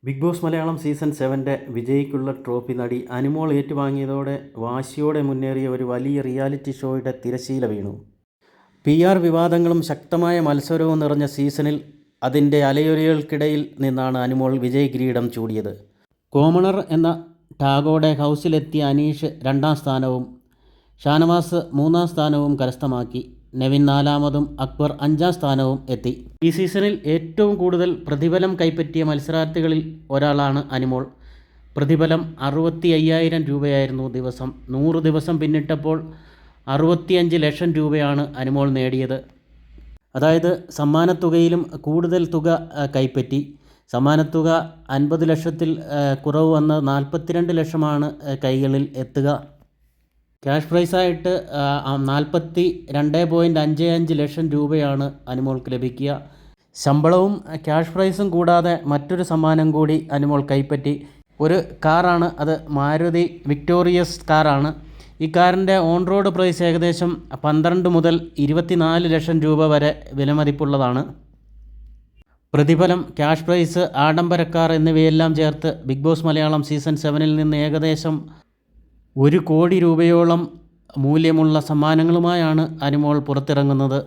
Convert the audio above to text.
Big Boss Malayalam season 7 വിജയിക്കുള്ള trophy നടി അനുമോൾ ഏറ്റുവാങ്ങിയതോടെ വാശിയോടെ മുന്നേറിയ ഒരു വലിയ റിയാലിറ്റി ഷോയുടെ തിരശീല വീണു. PR വിവാദങ്ങളും ശക്തമായ മത്സരവും നിറഞ്ഞ സീസണിൽ അതിൻ്റെ അലയൊലികൾക്കിടയിൽ നിന്നാണ് അനുമോൾ വിജയ് കിരീടം ചൂടിയത്. കോമണർ എന്ന ടാഗോടെ ഹൗസിലെത്തിയ അനീഷ് 2ാം സ്ഥാനവും ഷാനവാസ് 3ാം സ്ഥാനവും കരസ്ഥമാക്കി. നെവിൻ 4ാമതും അക്ബർ 5ാം സ്ഥാനവും എത്തി. ഈ സീസണിൽ ഏറ്റവും കൂടുതൽ പ്രതിഫലം കൈപ്പറ്റിയ മത്സരാർത്ഥികളിൽ ഒരാളാണ് അനുമോൾ. പ്രതിഫലം 65,000 രൂപയായിരുന്നു ദിവസം. 100 ദിവസം പിന്നിട്ടപ്പോൾ 65 ലക്ഷം രൂപയാണ് അനുമോൾ നേടിയത്. അതായത് സമ്മാനത്തുകയിലും കൂടുതൽ തുക കൈപ്പറ്റി. സമ്മാനത്തുക 50 ലക്ഷത്തിൽ കുറവ് വന്ന് 42 ലക്ഷമാണ് കൈകളിൽ എത്തുക. ക്യാഷ് പ്രൈസായിട്ട് 42.55 ലക്ഷം രൂപയാണ് അനുമോൾക്ക് ലഭിക്കുക. ശമ്പളവും ക്യാഷ് പ്രൈസും കൂടാതെ മറ്റൊരു സമ്മാനം കൂടി അനുമോൾ കൈപ്പറ്റി. ഒരു കാറാണ് അത്. മാരുതി വിക്ടോറിയസ് കാറാണ്. ഈ കാറിൻ്റെ ഓൺ റോഡ് പ്രൈസ് ഏകദേശം 12 മുതൽ 24 ലക്ഷം രൂപ വരെ വിലമതിപ്പുള്ളതാണ്. പ്രതിഫലം, ക്യാഷ് പ്രൈസ്, ആഡംബരക്കാർ എന്നിവയെല്ലാം ചേർത്ത് ബിഗ് ബോസ് മലയാളം സീസൺ 7 നിന്ന് ഏകദേശം 1 കോടി രൂപയോളം മൂല്യമുള്ള സമ്മാനങ്ങളുമായാണ് അനുമോൾ പുറത്തിറങ്ങുന്നത്.